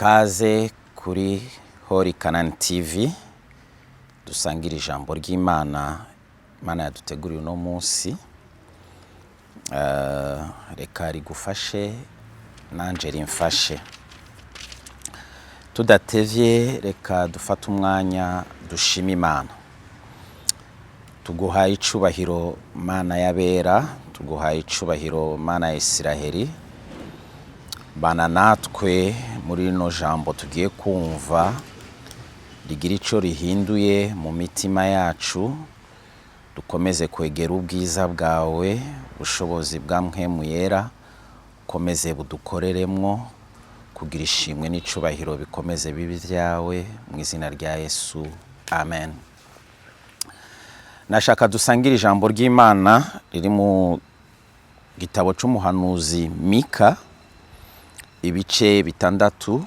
Kaze kuri Holy Canaan TV dusangira ijambo ry'Imana Imana yaduteguriye uno munsi. Reka rigufashe nanje rimfashe. Tudatevye reka dufata umwanya dushima Imana. Tuguhaye icubahiro Mana yabera, tuguhaye icubahiro Mana ya Isiraheli. Bana natwe muri no jambo tugiye kumva rigira ico rihinduye mu mitima yacu, dukomeze kwegera ubwiza bwawe, ubushobozi bwa Mpwemu Yera komeze budukoreremwo, kugira ishimwe n'icubahiro bikomeze bibi vyawe mu izina rya Yesu, amen. Nashaka dusangira ijambo ry'Imana riri mu gitabo c'umuhanuzi Mika, ibice 6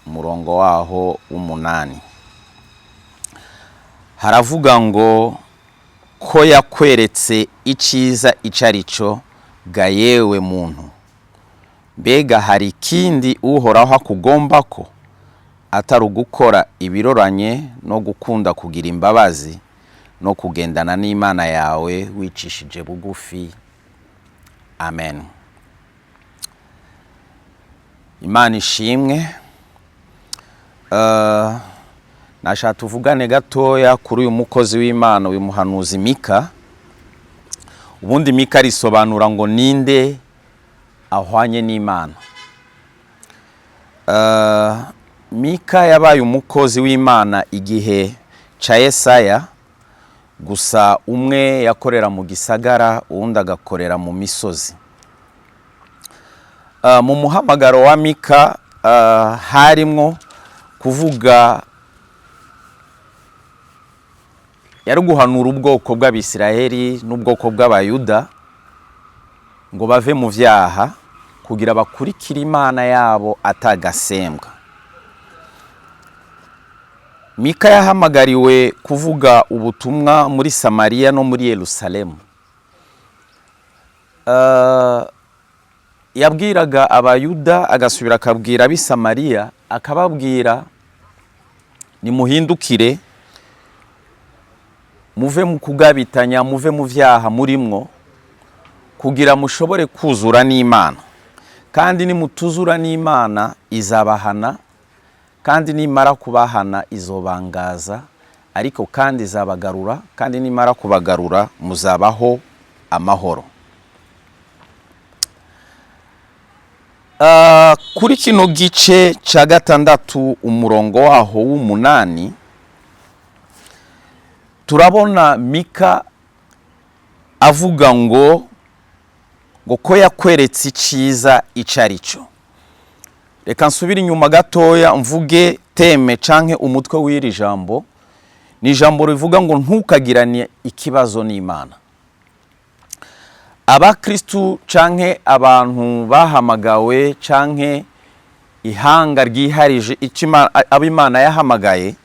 umurongo waho w'8. Haravuga ngo ko yakweretse iciza icarico ga yewe muntu, mbega hari ikindi uhoraho akugomba ko atari ugukora ibiroranye no gukunda kugira imbabazi no kugendana n'Imana yawe wicishije bugufi, amen. Imana ishimwe. Nashaka tuvugane gatoya kuri uyu mukozi w'Imana uyu muhanuzi Mika. Ubundi Mika risobanura ngo ninde ahwanye n'Imana. Mika yabaye umukozi w'Imana igihe ca Yesaya, gusa umwe yakorera mu gisagara uwundi agakorera mu misozi. Mu muhamagaro wa Mika harimwo kuvuga yari guhanura ubwoko bw'Abisiraheli n'ubwoko bw'Abayuda ngo bave mu vyaha kugira bakurikira Imana yabo atagasembwa. Mika yahamagariwe kuvuga ubutumwa muri Samariya no muri Yerusalemu. Yabwiraga Abayuda agasubira akabwira ab'i Samariya, akababwira nimuhindukire muve mu kugabitanya, muve mu vyaha murimwo kugira mushobore kuzura n'Imana. Kandi nimutuzura n'Imana izabahana, kandi nimara kubahana izobangaza, ariko kandi izabagarura, kandi nimara kubagarura muzabaho amahoro. Kuri kino gice ca 6 umurongo waho w'8 turabona Mika avuga ngo ko yakweretse iciza icarico. Reka nsubira inyuma gatoya mvuge teme canke umutwe w'iri jambo. Ni jambo rivuga ngo ntukagirane ikibazo n'Imana. Abakristu canke abantu bahamagawe canke ihanga ryiharije ab'Imana yahamagaye,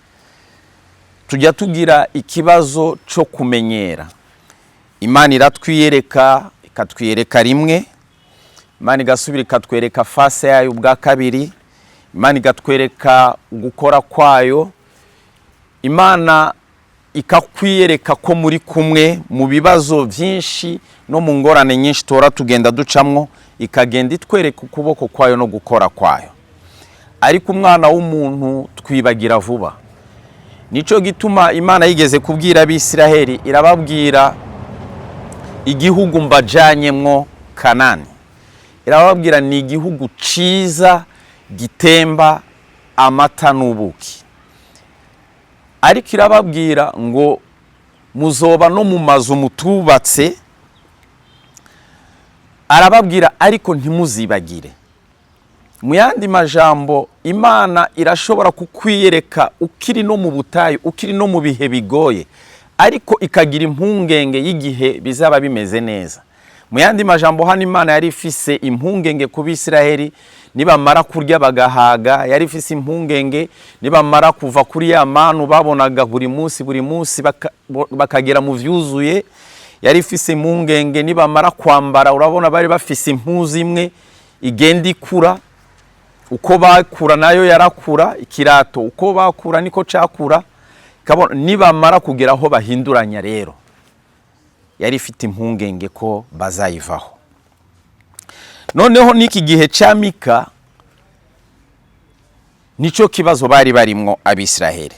tujya tugira ikibazo cyo kumenyera. Imana iratwiyereka, ikatwiyereka rimwe, Imana igasubira ikatwereka face yayo ubwa kabiri, Imana igatwereka gukora kwayo, Imana ikakwiyereka ko muri kumwe mu bibazo byinshi no mu ngorane nyinshi tora tugenda ducamwo, ikagenda itwereka ukuboko kwayo no gukora kwayo. Ariko umwana w'umuntu twibagira vuba. Nico gituma Imana yigeze kubwira Abisiraheli, irababwira igihugu mbajanyemwo Kanani. Irababwira ni igihugu ciza gitemba amata n'ubuki. Ariko irababwira ngo muzoba no mu mazu mutubatse. Arababwira ariko ntimuzibagire. Mu yandi majambo, Imana irashobora kukwiyereka ukiri no mu butayu, ukiri no mu bihe bigoye, ariko ikagira impungenge y'igihe bizaba bimeze neza. Mu yandi majambo, hano Imana yari ifise impungenge ku Bisiraheli nibamara kurya bagahaga, yari ifise impungenge nibamara kuva kuri ya manu babonaga buri munsi bakagera mu vyuzuye, yari ifise impungenge nibamara kwambara, urabona bari bafise impuzu imwe igenda ikura, uko bakura nayo yarakura, ikirato uko bakura niko cakura. Nibamara kugera aho bahinduranya rero, yari ifite impungenge ko bazayivaho. Noneho niki gihe cya Mika nico kibazo bari barimwo Abisiraheli,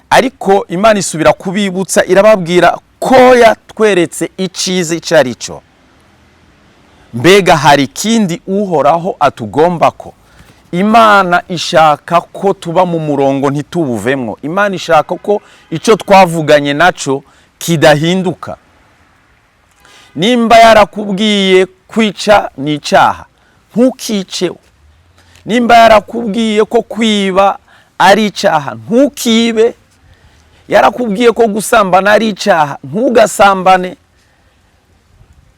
ariko Imana isubira kubibutsa, irababwira ko yatweretse icize icarico. Mbega hari kindi Uhoraho atugomba ko? Imana ishaka ko tuba mu murongo ntitubuvemwo. Imana ishaka ko ico twavuganye naco kidahinduka. Nimba yarakubwiye kwica ni icaha, ntukice. Nimba yarakubwiye ko kwiba ari icaha, ntukibe. Yarakubwiye ko gusambana ari icaha, ntugasambane.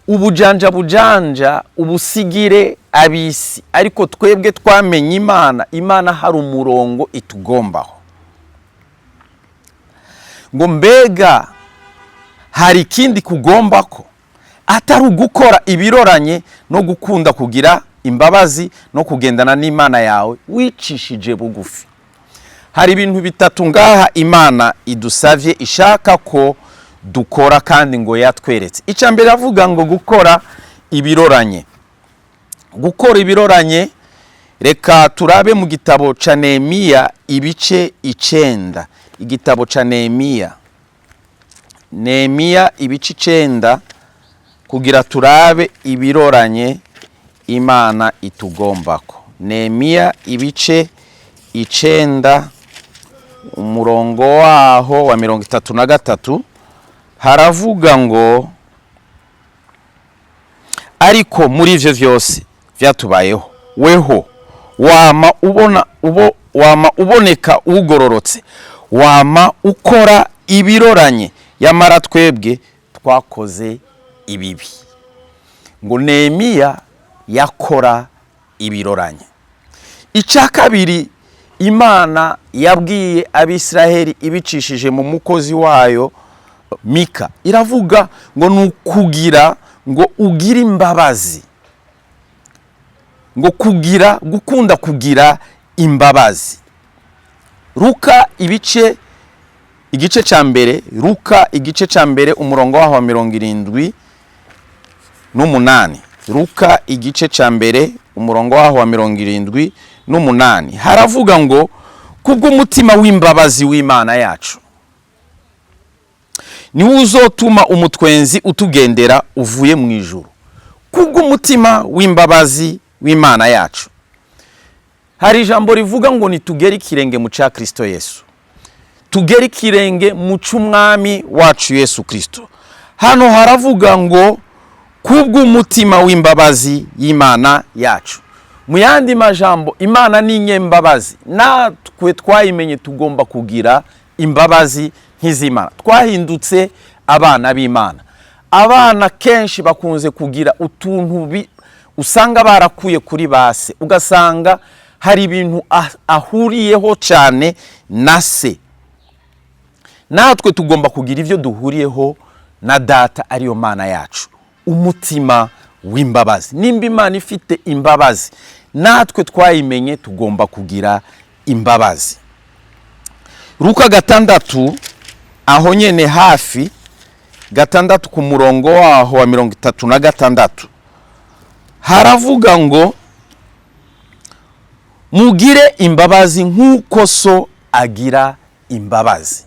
Ubujanja bujanja ubusigire abisi. Ariko twebwe twamenye Imana hari umurongo itugombaho. Ngo mbega hari ikindi kugomba ko atari ugukora ibiroranye no gukunda kugira imbabazi no kugendana n'Imana yawe wicishije bugufi. Hari ibintu bitatu ngaha Imana idusavye ishaka ko dukora kandi ngo yatweretse. Icambere avuga ngo gukora ibiroranye. Gukora ibiroranye, reka turabe mu gitabo ca Nehemiya ibice 9. Igitabo ca Nehemiya ibice 9, kugira turabe ibiroranye Imana itugombako. Nehemiya ibice 9 umurongo waho wa 33 haravuga ngo ariko muri ivyo vyose vyatubayeho weho wama uboneka ugororotse, wama ukora ibiroranye, yamara twebwe twakoze ibibi. Ngo Nehemiya yakora ibiroranye. Ica kabiri Imana yabwiye Abisiraheli ibicishije mu mukozi wayo Mika, iravuga ngo nukugira ngo ugire imbabazi. Ngo gukunda kugira imbabazi. Luka igice ca mbere, Luka igice ca mbere umurongo waho wa 78. Luka igice ca mbere umurongo waho wa 78 haravuga ngo kubw'umutima w'imbabazi w'Imana yacu niwe uzotuma umutwenzi utugendera uvuye mu ijuru. Kubw'umutima w'imbabazi w'Imana yacu. Hari ijambo rivuga ngo nitugere ikirenge mu ca Kristo Yesu, tugere ikirenge mu c'umwami wacu Yesu Kristo. Hano haravuga ngo kubw'umutima w'imbabazi y'Imana yacu. Mu yandi majambo, Imana ni nyembabazi, natwe twayimenye tugomba kugira imbabazi nk'iz'Imana. Twahindutse abana b'Imana. Abana kenshi bakunze kugira utuntu usanga barakuye kuri base, ugasanga hari ibintu ahuriyeho cyane na se. Natwe tugomba kugira ivyo duhuriyeho na data ariyo Mana yacu, umutima w'imbabazi. Nimba Imana ifite imbabazi, natwe twayimenye tugomba kugira imbabazi. Luka 6 aho nyene hafi 6 ku murongo waho wa 36 haravuga ngo mugire imbabazi nk'uko so agira imbabazi.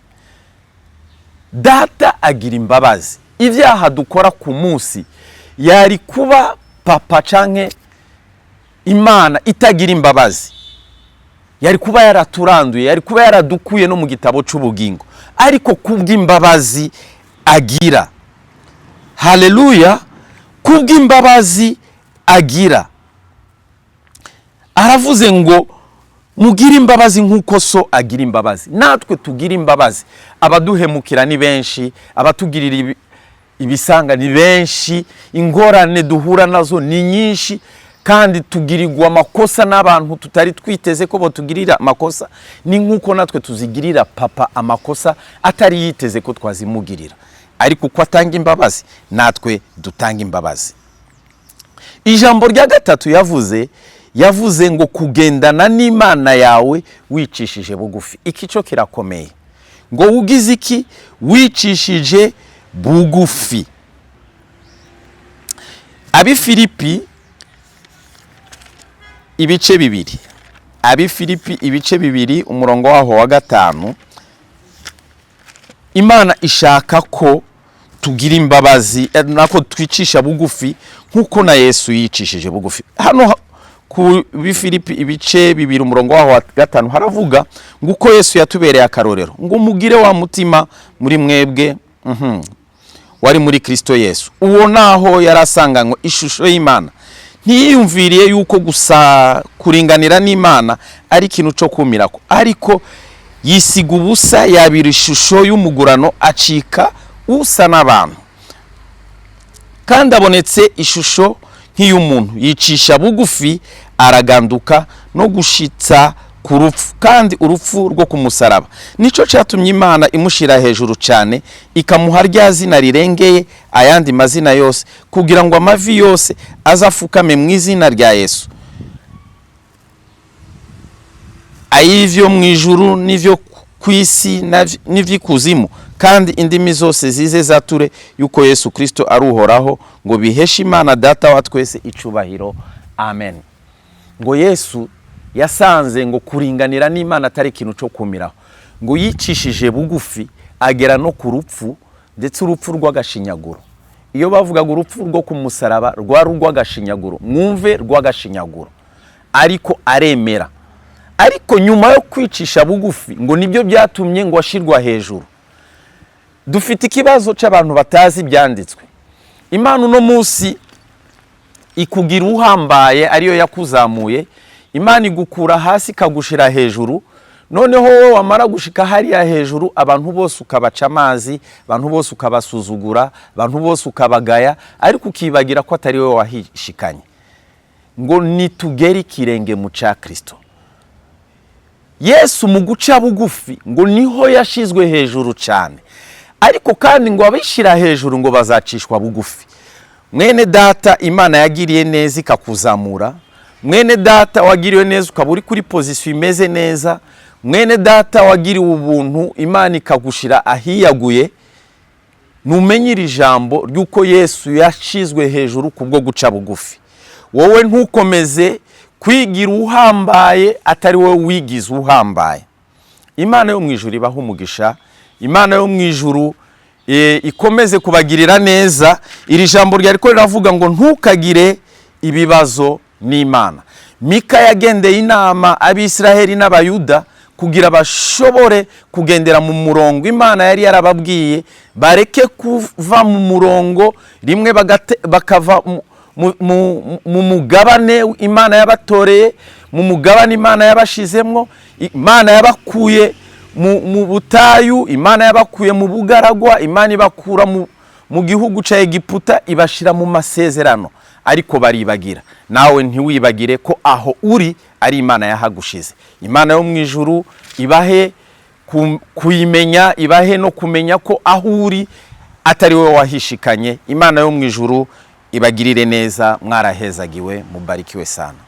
Data agira imbabazi. Ivyaha dukora ku munsi yari kuba papa canke Imana itagira imbabazi, yari kuba yaraturanduye, yari kuba yaradukuye no mu gitabo c'ubugingo. Ariko kubw'imbabazi agira, haleluya, kubw'imbabazi agira, aravuze ngo mugire imbabazi nk'uko so agira imbabazi. Natwe tugira imbabazi. Abaduhemukira ni benshi, abatugirira ibisanga ni benshi, ingorane duhura nazo ni nyinshi, kandi tugirirwa amakosa n'abantu tutari twiteze ko bo tugirira amakosa. Ni nk'uko natwe tuzigirira papa amakosa atari yiteze ko twazimugirira. Ariko uko atanga imbabazi, natwe dutanga imbabazi. Ijambo rya gatatu yavuze, yavuze ngo kugendana n'Imana yawe wicishije bugufi. Iki cyo kirakomeye, ngo ugize iki? Wicishije bugufi. Abifilipi ibice bibiri, Abifilipi ibice bibiri umurongo waho wa 5, Imana ishaka ko tugira imbabazi nako twicisha bugufi nkuko na Yesu yicishije bugufi. Hano ku Bifilipi ibice bibiri umurongo waho wa 5 haravuga ngo uko Yesu yatubereye akarorero, ngo mugire wa mutima muri mwebwe wari muri Kristo Yesu, uwo naho yarasanganywe ishusho y'Imana, ntiyumviriye yuko gusa kuringanira n'Imana ari ikintu cyo kumirako, ariko yisiga ubusa, yabira ishusho y'umugurano, acika usa n'abantu, kandi abonetse ishusho nk'iy'umuntu, yicisha bugufi, araganduka no gushitsa ku rupfu, kandi urupfu rwo kumusaraba. Nico cyatumye Imana imushira hejuru cyane, ikamuha rya zina rirengeye ayandi mazina yose, kugira ngo amavi yose azafukame mu izina rya Yesu, ayivyo mu ijuru n'ivyo ku isi n'ivy'ikuzimu, kandi indimi zose zize zature yuko Yesu Kristo ari uhoraho, ngo biheshe Imana Data wa twese icubahiro. Amen. Ngo Yesu yasanze ngo kuringanira n'Imana atari ikintu cyo kumiraho, ngo yicishije bugufi agera no ku rupfu, ndetse urupfu rw'agashinyaguro. Iyo bavugaga urupfu rwo kumusaraba rwari rw'agashinyaguro, mwumve rw'agashinyaguro, ariko aremera. Ariko nyuma yo kwicisha bugufi ngo nibyo byatumye ngo ashirwa hejuru. Dufite ikibazo cy'abantu batazi ibyanditswe. Imana uno munsi ikugira uhambaye, ariyo yakuzamuye. Imana igukura hasi ikagushira hejuru, noneho wowe wamara gushika hariya hejuru abantu bose ukabaca amazi, abantu bose ukabasuzugura, abantu bose ukabagaya, ariko ukibagira ko atari wowe wahishikanye. Ngo nitugere ikirenge mu cya Kristo. Yesu mu guca bugufi ngo niho yashizwe hejuru cyane, ariko kandi ngo abishira hejuru ngo bazacishwa bugufi. Mwene data, Imana yagiriye neza ikakuzamura. Mwene data wagiriwe neza ukaba uri kuri position imeze neza. Mwene data wagiriwe ubuntu, Imana ikagushira ahiyaguye. Numenyira ijambo ryuko Yesu yashizwe hejuru kubwo guca bugufi. Wowe ntukomeze kwigira uhambaye atari wowe wigize uhambaye. Imana yo mu ijuru ibaho umugisha. Imana yo mu ijuru ikomeze kubagirira neza. Iri jambo ryariko riravuga ngo ntukagire ibibazo n'Imana. Mika yagendeye inama abisiraheli n'abayuda kugira bashobore kugendera mu murongo Imana yari yarababwiye, bareke kuva mu murongo rimwe bakava mu mugabane Imana yabatoreye, mu mugabane Imana yabashizemwo. Imana yabakuye mu butayu, Imana yabakuye mu bugaragwa, Imana ibakura mu gihugu ca Egiputa ibashira mu masezerano, ariko baribagira. Nawe ntiwibagire ko aho uri ari Imana yahagushize. Imana yo mu ijuru ibahe kuyimenya, ibahe no kumenya ko aho uri atari wowe wahishikanye. Imana yo mu ijuru ibagirire neza. Mwarahezagiwe, mubarikiwe sana.